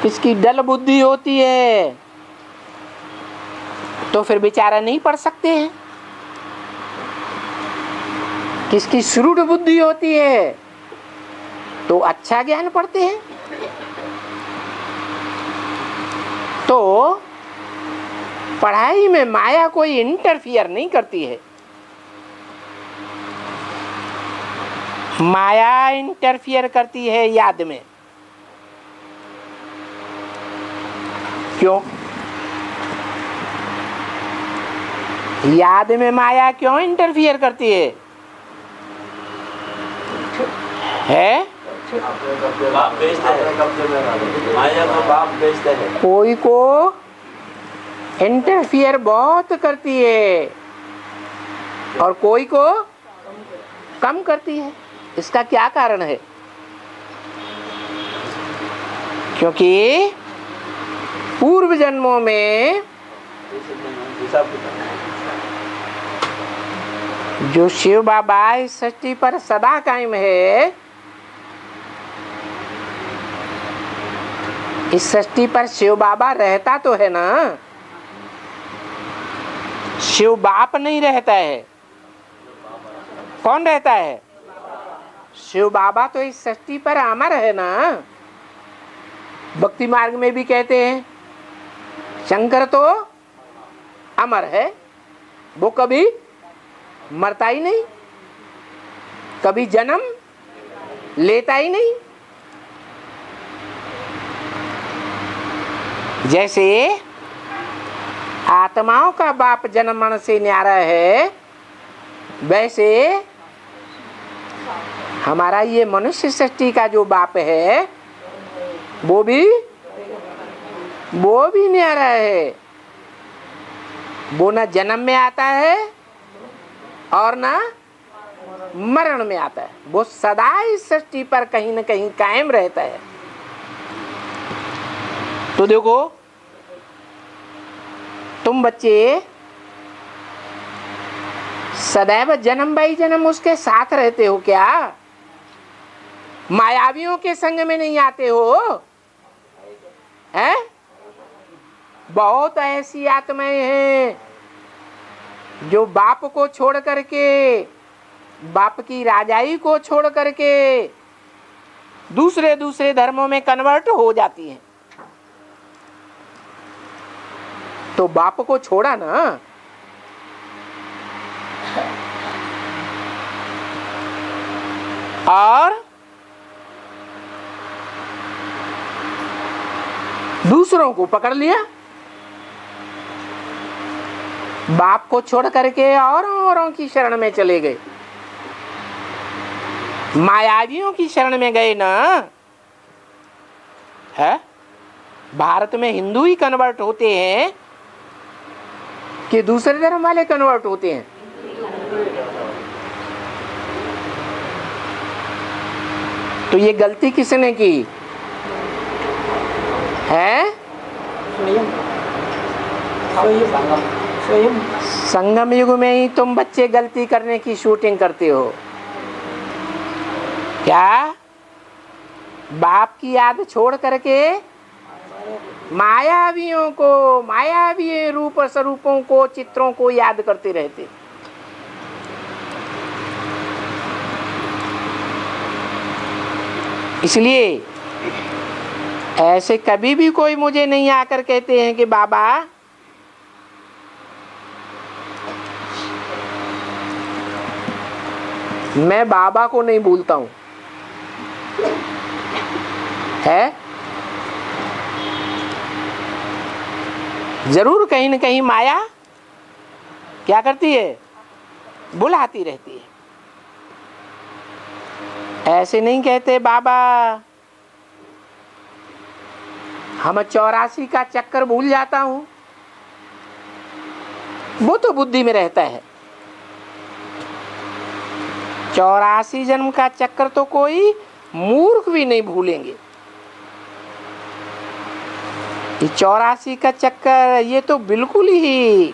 किसकी डल बुद्धि होती है तो फिर बेचारा नहीं पढ़ सकते हैं। किसकी सुरूढ़ बुद्धि होती है तो अच्छा ज्ञान पढ़ते हैं। तो पढ़ाई में माया कोई इंटरफियर नहीं करती है। माया इंटरफियर करती है याद में। क्यों? याद में माया क्यों इंटरफियर करती है? बाप बेचते हैं, माया को बाप बेचते हैं। कोई को इंटरफियर बहुत करती है और कोई को कम करती है। इसका क्या कारण है? क्योंकि पूर्व जन्मों में जो शिव बाबा इस सृष्टि पर सदा कायम है, इस सृष्टि पर शिव बाबा रहता तो है ना। शिव बाप नहीं रहता है। कौन रहता है? शिव बाबा तो इस सृष्टि पर अमर है ना। भक्ति मार्ग में भी कहते हैं शंकर तो अमर है, वो कभी मरता ही नहीं, कभी जन्म लेता ही नहीं। जैसे आत्माओं का बाप जन्म मरण से न्यारा है, वैसे हमारा ये मनुष्य सृष्टि का जो बाप है वो भी न्यारा है। वो न जन्म में आता है और न मरण में आता है। वो सदा इस सृष्टि पर कहीं न कहीं कायम रहता है। तो देखो, तुम बच्चे सदैव जन्म बाई जन्म उसके साथ रहते हो क्या? मायावियों के संग में नहीं आते हो? हैं? बहुत ऐसी आत्माएं हैं जो बाप को छोड़ करके, बाप की राजाई को छोड़ करके दूसरे दूसरे धर्मों में कन्वर्ट हो जाती हैं। तो बाप को छोड़ा ना। और दूसरों को पकड़ लिया। बाप को छोड़ करके औरों की शरण में चले गए, मायावियों की शरण में गए ना। है भारत में हिंदू ही कन्वर्ट होते हैं कि दूसरे धर्म वाले कन्वर्ट होते हैं? तो ये गलती किसने की है? संगम युग में ही तुम बच्चे गलती करने की शूटिंग करते हो क्या? बाप की याद छोड़ करके मायावियों को, मायावी रूप स्वरूपों को, चित्रों को याद करते रहते। इसलिए ऐसे कभी भी कोई मुझे नहीं आकर कहते हैं कि बाबा मैं बाबा को नहीं भूलता हूं। है जरूर कहीं न कहीं माया क्या करती है? बुलाती रहती है। ऐसे नहीं कहते बाबा हम 84 का चक्कर भूल जाता हूं। वो तो बुद्धि में रहता है। 84 जन्म का चक्कर तो कोई मूर्ख भी नहीं भूलेंगे। ये 84 का चक्कर ये तो बिल्कुल ही